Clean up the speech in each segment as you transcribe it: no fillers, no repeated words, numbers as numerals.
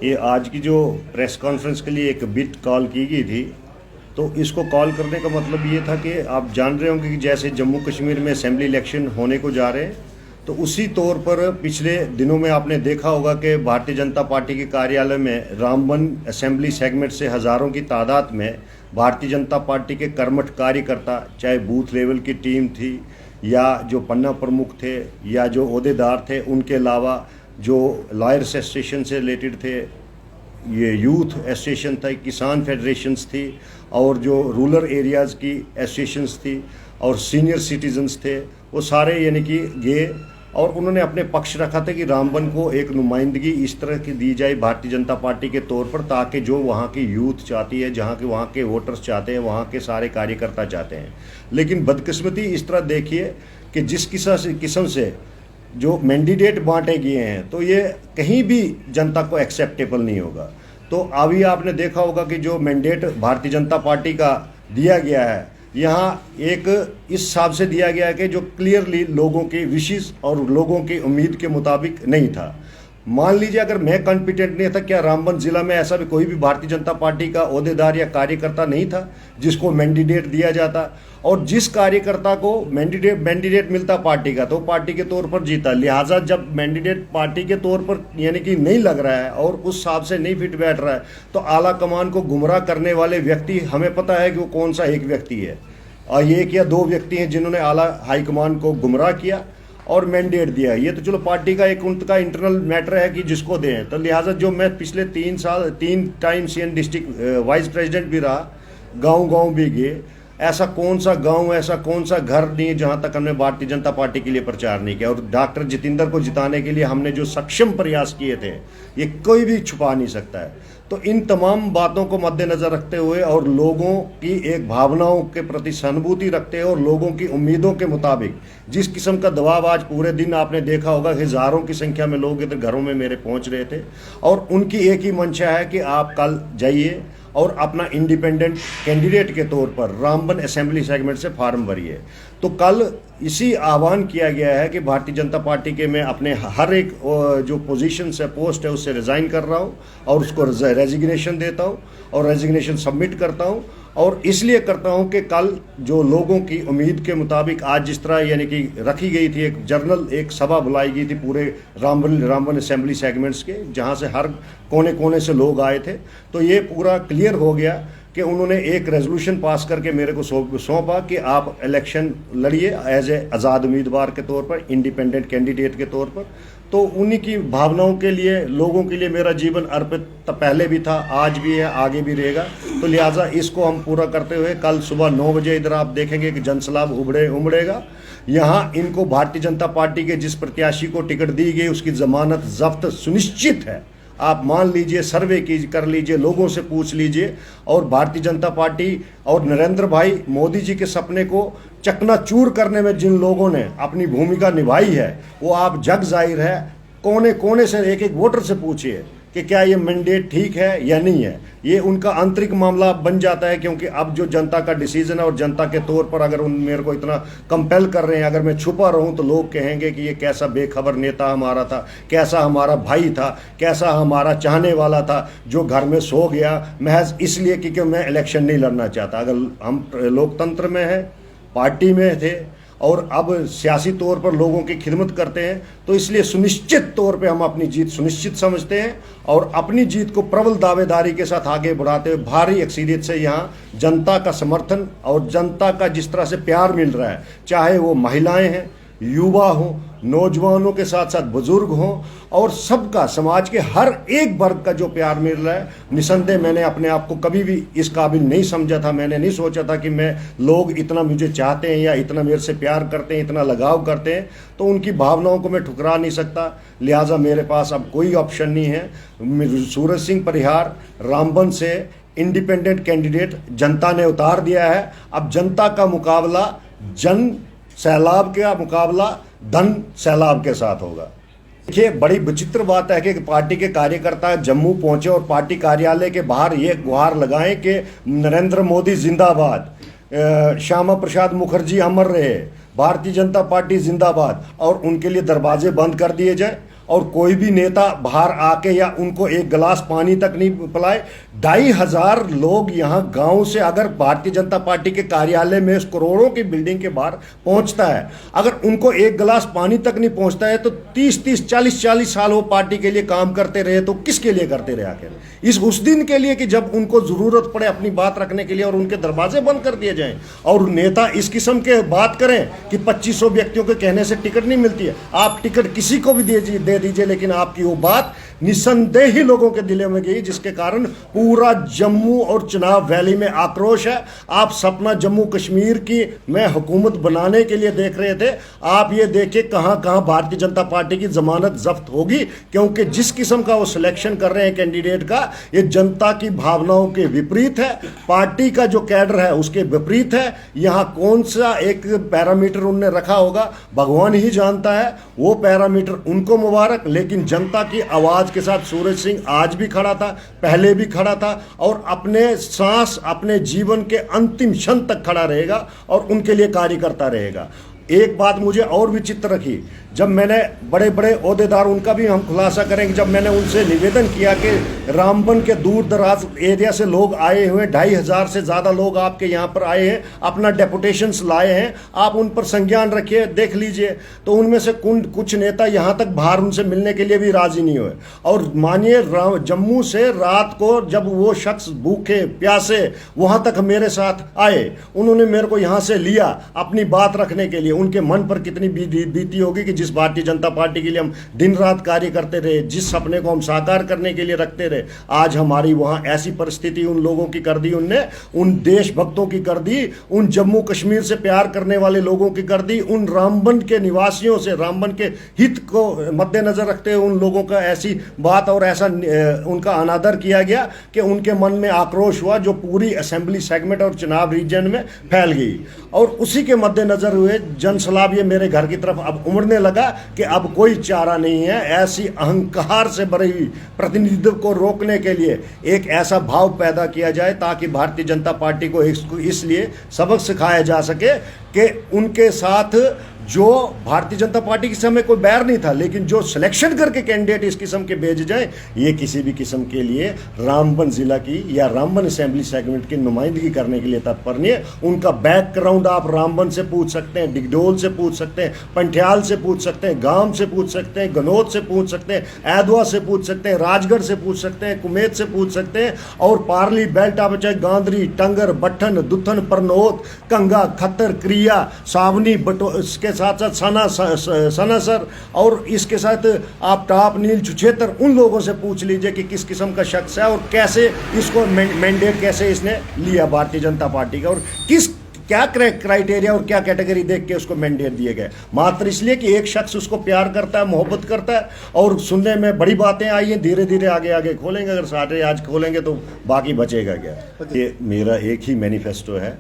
ये आज की जो प्रेस कॉन्फ्रेंस के लिए एक बिट कॉल की गई थी, तो इसको कॉल करने का मतलब ये था कि आप जान रहे होंगे कि जैसे जम्मू कश्मीर में असेंबली इलेक्शन होने को जा रहे हैं, तो उसी तौर पर पिछले दिनों में आपने देखा होगा कि भारतीय जनता पार्टी के कार्यालय में रामबन असेंबली सेगमेंट से हज़ारों की तादाद में भारतीय जनता पार्टी के कर्मठ कार्यकर्ता, चाहे बूथ लेवल की टीम थी या जो पन्ना प्रमुख थे या जो ओहदेदार थे, उनके अलावा जो लॉयर्स एसोसिएशन से रिलेटेड थे, ये यूथ एसोसिएशन था, किसान फेडरेशंस थी और जो रूरल एरियाज़ की एसोसिएशंस थी और सीनियर सिटीजन्स थे, वो सारे यानी कि गए और उन्होंने अपने पक्ष रखा था कि रामबन को एक नुमाइंदगी इस तरह की दी जाए भारतीय जनता पार्टी के तौर पर, ताकि जो वहाँ की यूथ चाहती है, जहाँ के वहाँ के वोटर्स चाहते हैं, वहाँ के सारे कार्यकर्ता चाहते हैं। लेकिन बदकिस्मती इस तरह देखिए कि जिस किस्म से जो मैंडेट बांटे गए हैं, तो ये कहीं भी जनता को एक्सेप्टेबल नहीं होगा। तो अभी आपने देखा होगा कि जो मैंडेट भारतीय जनता पार्टी का दिया गया है, यहाँ एक इस हिसाब से दिया गया है कि जो क्लियरली लोगों की विशेष और लोगों की उम्मीद के मुताबिक नहीं था। मान लीजिए अगर मैं कॉन्फिडेंट नहीं था, क्या रामबन जिला में ऐसा भी कोई भी भारतीय जनता पार्टी का ओहदेदार या कार्यकर्ता नहीं था जिसको मैंडेट दिया जाता, और जिस कार्यकर्ता को मैंडेट मिलता पार्टी का, तो पार्टी के तौर पर जीता। लिहाजा जब मैंडेट पार्टी के तौर पर यानी कि नहीं लग रहा है और उस हिसाब से नहीं फिट बैठ रहा है, तो आला कमान को गुमराह करने वाले व्यक्ति, हमें पता है कि वो कौन सा एक व्यक्ति है, और एक या दो व्यक्ति हैं जिन्होंने आला हाईकमान को गुमराह किया और मैंडेट दिया। ये तो चलो पार्टी का एक उनका इंटरनल मैटर है कि जिसको दें। तो लिहाजा जो मैं पिछले 3 time CN district vice president भी रहा, गांव भी गए, ऐसा कौन सा गांव, ऐसा कौन सा घर नहीं है जहां तक हमने भारतीय जनता पार्टी के लिए प्रचार नहीं किया। और डॉक्टर जितेंद्र को जिताने के लिए हमने जो सक्षम प्रयास किए थे, ये कोई भी छुपा नहीं सकता है। तो इन तमाम बातों को मद्देनजर रखते हुए और लोगों की एक भावनाओं के प्रति सहानुभूति रखते हुए और लोगों की उम्मीदों के मुताबिक जिस किस्म का दबाव आज पूरे दिन आपने देखा होगा, हज़ारों की संख्या में लोग इधर घरों में मेरे पहुंच रहे थे, और उनकी एक ही मंशा है कि आप कल जाइए और अपना इंडिपेंडेंट कैंडिडेट के तौर पर रामबन असेंबली सेगमेंट से फार्म भरिए। तो कल इसी आह्वान किया गया है कि भारतीय जनता पार्टी के मैं अपने हर एक जो पोजीशन से पोस्ट है उससे रिज़ाइन कर रहा हूँ और उसको रेजिग्नेशन देता हूँ और रेजिग्नेशन सबमिट करता हूँ। और इसलिए करता हूं कि कल जो लोगों की उम्मीद के मुताबिक आज जिस तरह यानी कि रखी गई थी, एक सभा बुलाई गई थी पूरे रामबन असेंबली सेगमेंट्स के, जहां से हर कोने कोने से लोग आए थे, तो ये पूरा क्लियर हो गया कि उन्होंने एक रेजोल्यूशन पास करके मेरे को सौंपा कि आप इलेक्शन लड़िए एज ए आज़ाद उम्मीदवार के तौर पर, इंडिपेंडेंट कैंडिडेट के तौर पर। तो उन्हीं की भावनाओं के लिए, लोगों के लिए मेरा जीवन अर्पित पहले भी था, आज भी है, आगे भी रहेगा। तो लिहाजा इसको हम पूरा करते हुए कल सुबह 9 बजे इधर आप देखेंगे कि जनसैलाब उमड़ेगा। यहाँ इनको भारतीय जनता पार्टी के जिस प्रत्याशी को टिकट दी गई उसकी जमानत जब्त सुनिश्चित है। आप मान लीजिए, सर्वे कर लीजिए, लोगों से पूछ लीजिए, और भारतीय जनता पार्टी और नरेंद्र भाई मोदी जी के सपने को चकनाचूर करने में जिन लोगों ने अपनी भूमिका निभाई है, वो आप जग जाहिर है। कोने कोने से एक एक वोटर से पूछिए कि क्या ये मैंडेट ठीक है या नहीं है। ये उनका आंतरिक मामला बन जाता है, क्योंकि अब जो जनता का डिसीजन है और जनता के तौर पर अगर उन मेरे को इतना कंपेल कर रहे हैं, अगर मैं छुपा रहूं तो लोग कहेंगे कि ये कैसा बेखबर नेता हमारा था, कैसा हमारा भाई था, कैसा हमारा चाहने वाला था जो घर में सो गया महज इसलिए कि मैं इलेक्शन नहीं लड़ना चाहता। अगर हम लोकतंत्र में हैं, पार्टी में थे और अब सियासी तौर पर लोगों की खिदमत करते हैं, तो इसलिए सुनिश्चित तौर पे हम अपनी जीत सुनिश्चित समझते हैं और अपनी जीत को प्रबल दावेदारी के साथ आगे बढ़ाते हुए भारी अक्सरियत से यहाँ जनता का समर्थन और जनता का जिस तरह से प्यार मिल रहा है, चाहे वो महिलाएं हैं, युवा हों, नौजवानों के साथ साथ बुजुर्ग हों, और सबका, समाज के हर एक वर्ग का जो प्यार मिल रहा है, निसंदेह मैंने अपने आप को कभी भी इस काबिल नहीं समझा था। मैंने नहीं सोचा था कि लोग इतना मुझे चाहते हैं या इतना मेरे से प्यार करते हैं, इतना लगाव करते हैं। तो उनकी भावनाओं को मैं ठुकरा नहीं सकता, लिहाजा मेरे पास अब कोई ऑप्शन नहीं है। सूरज सिंह परिहार रामबन से इंडिपेंडेंट कैंडिडेट जनता ने उतार दिया है। अब जनता का मुकाबला जन सैलाब का मुकाबला धन सैलाब के साथ होगा। देखिए, बड़ी विचित्र बात है कि पार्टी के कार्यकर्ता जम्मू पहुंचे और पार्टी कार्यालय के बाहर ये गुहार लगाएं कि नरेंद्र मोदी जिंदाबाद, श्यामा प्रसाद मुखर्जी अमर रहे, भारतीय जनता पार्टी जिंदाबाद, और उनके लिए दरवाजे बंद कर दिए जाए और कोई भी नेता बाहर आके या उनको एक गिलास पानी तक नहीं पिलाए। 2,500 लोग यहाँ गांव से अगर भारतीय जनता पार्टी के कार्यालय में इस करोड़ों की बिल्डिंग के बाहर पहुंचता है, अगर उनको एक गिलास पानी तक नहीं पहुंचता है तो 30-30 40-40 साल वो पार्टी के लिए काम करते रहे तो किसके लिए करते रहे आखिर? उस दिन के लिए कि जब उनको जरूरत पड़े अपनी बात रखने के लिए और उनके दरवाजे बंद कर दिए जाएं। और नेता इस किस्म के बात करें कि 2500 व्यक्तियों के कहने से टिकट नहीं मिलती है। आप टिकट किसी को भी दे दीजिए, लेकिन आपकी वो बात निसंदेह ही लोगों के दिलों में गई, जिसके कारण पूरा जम्मू और चुनाव वैली में आक्रोश है। आप सपना जम्मू कश्मीर की में हुकूमत बनाने के लिए देख रहे थे, आप ये देखिए कहां कहां भारतीय जनता पार्टी की जमानत जब्त होगी, क्योंकि जिस किस्म का वो सिलेक्शन कर रहे हैं कैंडिडेट का, ये जनता की भावनाओं के विपरीत है। पार्टी का जो कैडर है उसके विपरीत है। यहां कौन सा एक पैरामीटर उनने रखा होगा भगवान ही जानता है। वो पैरामीटर उनको मुबारक, लेकिन जनता की आवाज के साथ सूरज सिंह आज भी खड़ा था, पहले भी खड़ा था और अपने सांस अपने जीवन के अंतिम क्षण तक खड़ा रहेगा और उनके लिए कार्य करता रहेगा। एक बात मुझे और विचित्र रखी, जब मैंने बड़े बड़े ओहदेदार, उनका भी हम खुलासा करेंगे, जब मैंने उनसे निवेदन किया कि रामबन के दूर दराज एरिया से लोग आए हुए, 2,500 से ज़्यादा लोग आपके यहाँ पर आए हैं, अपना डेपुटेशंस लाए हैं, आप उन पर संज्ञान रखिए, देख लीजिए, तो उनमें से कुछ नेता यहाँ तक बाहर उनसे मिलने के लिए भी राजी नहीं हुए। और मानिए जम्मू से रात को जब वो शख्स भूखे प्यासे वहाँ तक मेरे साथ आए, उन्होंने मेरे को यहाँ से लिया अपनी बात रखने के लिए। उनके मन पर कितनी बीती होगी कि जिस भारतीय जनता पार्टी के लिए हम दिन रात कार्य करते रहे, जिस सपने को हम साकार करने के लिए रखते रहे, आज हमारी वहां ऐसी परिस्थिति उन लोगों की कर दी, उनने उन देशभक्तों की कर दी, उन जम्मू कश्मीर से प्यार करने वाले लोगों की कर दी, उन रामबन के निवासियों से, रामबन के हित को मद्देनजर रखते हुए उन लोगों का ऐसी बात और ऐसा उनका अनादर किया गया कि उनके मन में आक्रोश हुआ, जो पूरी असेंबली सेगमेंट और चुनाव रीजन में फैल गई। और उसी के मद्देनजर हुए जनसलाब ये मेरे घर की तरफ अब उमड़ने लगा कि अब कोई चारा नहीं है। ऐसी अहंकार से भरी हुई प्रतिनिधित्व को रोकने के लिए एक ऐसा भाव पैदा किया जाए ताकि भारतीय जनता पार्टी को इसलिए सबक सिखाया जा सके कि उनके साथ जो भारतीय जनता पार्टी के समय कोई बैर नहीं था, लेकिन जो सिलेक्शन करके कैंडिडेट इस किस्म के भेजे जाए, ये किसी भी किस्म के लिए रामबन जिला की या रामबन असेंबली सेगमेंट की नुमाइंदगी करने के लिए तत्पर नहीं है। उनका बैकग्राउंड आप रामबन से पूछ सकते हैं, डिगडोल से पूछ सकते हैं, पंठियाल से पूछ सकते हैं, गांव से पूछ सकते हैं, गनौद से पूछ सकते हैं, ऐदवा से पूछ सकते हैं, राजगढ़ से पूछ सकते हैं, कुमेत से पूछ सकते हैं, और पार्ली बेल्ट आप चाहे गांधरी, टंगर, बट्ठन, दुथन, परनोत, कंगा, खत्तर, क्रिया, सावनी, इसके साथ साथ सनासर और इसके साथ आप टाप, नील, छुछेतर, उन लोगों से पूछ लीजिए कि किस किस्म का शख्स है और कैसे इसको मैंडेट कैसे इसने लिया भारतीय जनता पार्टी का, और क्या क्राइटेरिया और क्या कैटेगरी देख के उसको मैंडेट दिए गए, मात्र इसलिए कि एक शख्स उसको प्यार करता है, मोहब्बत करता है। और सुनने में बड़ी बातें आई हैं, धीरे धीरे आगे आगे खोलेंगे, अगर सारे आज खोलेंगे तो बाकी बचेगा क्या। ये मेरा एक ही मैनिफेस्टो है,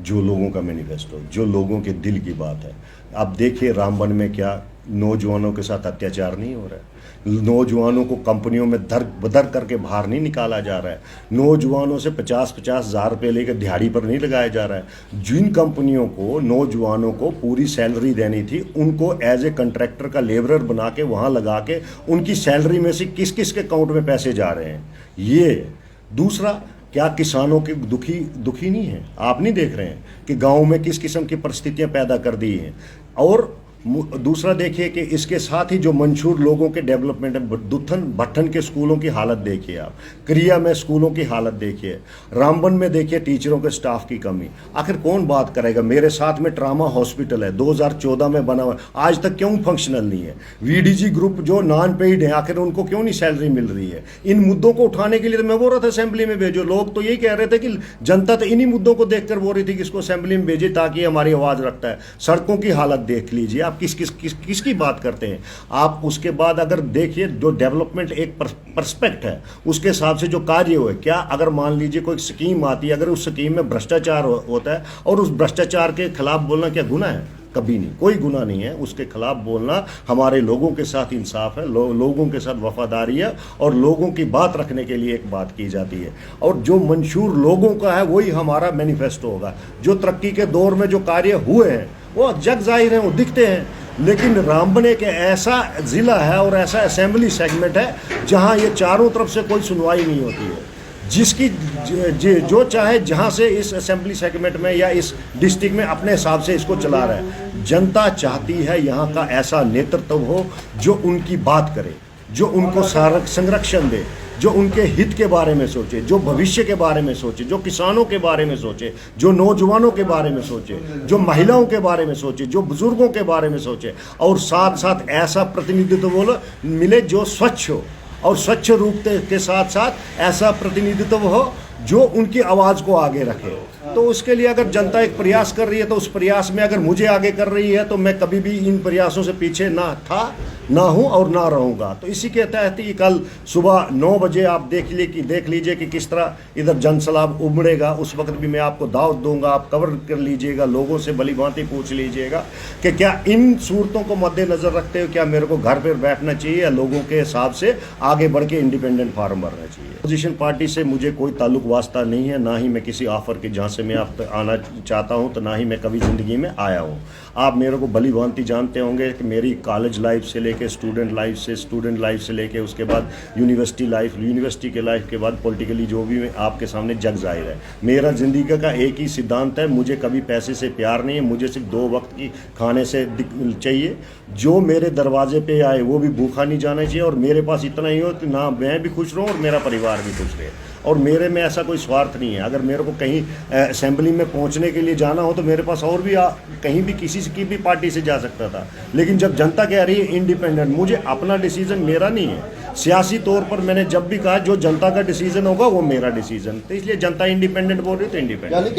जो लोगों का मैनिफेस्टो, जो लोगों के दिल की बात है। अब देखिए रामबन में क्या नौजवानों के साथ अत्याचार नहीं हो रहा है, नौजवानों को कंपनियों में दर बदर करके बाहर नहीं निकाला जा रहा है, नौजवानों से 50-50 हज़ार रुपये लेकर दिहाड़ी पर नहीं लगाया जा रहा है। जिन कंपनियों को नौजवानों को पूरी सैलरी देनी थी, उनको एज ए कंट्रैक्टर का लेबरर बना के वहाँ लगा के उनकी सैलरी में से किस किस के अकाउंट में पैसे जा रहे हैं। ये दूसरा, क्या किसानों के दुखी नहीं है? आप नहीं देख रहे हैं कि गाँव में किस किस्म की परिस्थितियाँ पैदा कर दी हैं। और दूसरा देखिए कि इसके साथ ही जो मंशूर लोगों के डेवलपमेंट है, दुथन भट्ठन के स्कूलों की हालत देखिए आप, क्रिया में स्कूलों की हालत देखिए, रामबन में देखिए टीचरों के स्टाफ की कमी। आखिर कौन बात करेगा? मेरे साथ में ट्रामा हॉस्पिटल है, 2014 में बना हुआ, आज तक क्यों फंक्शनल नहीं है? वीडीजी ग्रुप जो नॉन पेड है, आखिर उनको क्यों नहीं सैलरी मिल रही है? इन मुद्दों को उठाने के लिए तो मैं बोल रहा था असेंबली में भेजो। लोग तो यही कह रहे थे कि जनता तो इन्हीं मुद्दों को देखकर बोल रही थी कि इसको असेंबली में भेजे ताकि हमारी आवाज़ रखता है। सड़कों की हालत देख लीजिए आप, किसकी बात करते हैं आप? उसके बाद अगर देखिए जो डेवलपमेंट एक पर्सपेक्ट है, उसके हिसाब से जो कार्य हुए, क्या अगर मान लीजिए कोई स्कीम आती है, अगर उस स्कीम में भ्रष्टाचार होता है और उस भ्रष्टाचार के खिलाफ बोलना क्या गुनाह है? कभी नहीं, कोई गुनाह नहीं है उसके खिलाफ बोलना। हमारे लोगों के साथ इंसाफ है, लोगों के साथ वफादारी है और लोगों की बात रखने के लिए एक बात की जाती है। और जो मंशूर लोगों का है वही हमारा मैनिफेस्टो होगा। जो तरक्की के दौर में जो कार्य हुए हैं वो जग जाहिर हैं, वो दिखते हैं। लेकिन रामबन एक ऐसा ज़िला है और ऐसा असेंबली सेगमेंट है जहां ये चारों तरफ से कोई सुनवाई नहीं होती है। जिसकी जो चाहे जहां से इस असेंबली सेगमेंट में या इस डिस्ट्रिक्ट में अपने हिसाब से इसको चला रहा है। जनता चाहती है यहाँ का ऐसा नेतृत्व हो जो उनकी बात करे, जो उनको संरक्षण दे, जो उनके हित के बारे में सोचे, जो भविष्य के बारे में सोचे, जो किसानों के बारे में सोचे, जो नौजवानों के बारे में सोचे, जो महिलाओं के बारे में सोचे, जो बुजुर्गों के बारे में सोचे, और साथ साथ ऐसा प्रतिनिधित्व मिले जो स्वच्छ हो, और स्वच्छ रूप के साथ साथ ऐसा प्रतिनिधित्व हो जो उनकी आवाज़ को आगे रखे। तो उसके लिए अगर जनता एक प्रयास कर रही है तो उस प्रयास में अगर मुझे आगे कर रही है तो मैं कभी भी इन प्रयासों से पीछे ना हूं और ना रहूंगा। तो इसी के तहत ही कल सुबह 9 बजे आप देख लीजिए कि किस तरह इधर जनसैलाब उमड़ेगा। उस वक्त भी मैं आपको दावत दूंगा, आप कवर कर लीजिएगा, लोगों से भली भांति पूछ लीजिएगा कि क्या इन सूरतों को मद्देनजर रखते हुए क्या मेरे को घर पर बैठना चाहिए या लोगों के हिसाब से आगे बढ़ के इंडिपेंडेंट फार्म भरना चाहिए। अपोजिशन पार्टी से मुझे कोई ताल्लुक वास्ता नहीं है, ना ही मैं किसी ऑफर के जहाँ से मैं आप आना चाहता हूँ, तो ना ही मैं कभी ज़िंदगी में आया हूँ। आप मेरे को भली भांति जानते होंगे कि मेरी कॉलेज लाइफ से लेके स्टूडेंट लाइफ से लेके उसके बाद यूनिवर्सिटी के लाइफ के बाद पॉलिटिकली जो भी आपके सामने जग जाहिर है। मेरा ज़िंदगी का एक ही सिद्धांत है, मुझे कभी पैसे से प्यार नहीं है, मुझे सिर्फ 2 वक्त की खाने से चाहिए। जो मेरे दरवाजे पे आए वो भी भूखा नहीं जाना चाहिए, और मेरे पास इतना ही हो कि ना मैं भी खुश रहूँ और मेरा परिवार भी खुश रहे। और मेरे में ऐसा कोई स्वार्थ नहीं है। अगर मेरे को कहीं असेंबली में पहुंचने के लिए जाना हो तो मेरे पास और भी कहीं भी किसी की भी पार्टी से जा सकता था, लेकिन जब जनता कह रही है इंडिपेंडेंट, मुझे अपना डिसीजन मेरा नहीं है। सियासी तौर पर मैंने जब भी कहा जो जनता का डिसीजन होगा वो मेरा डिसीजन, तो इसलिए जनता इंडिपेंडेंट बोल रही है तो इंडिपेंडेंट।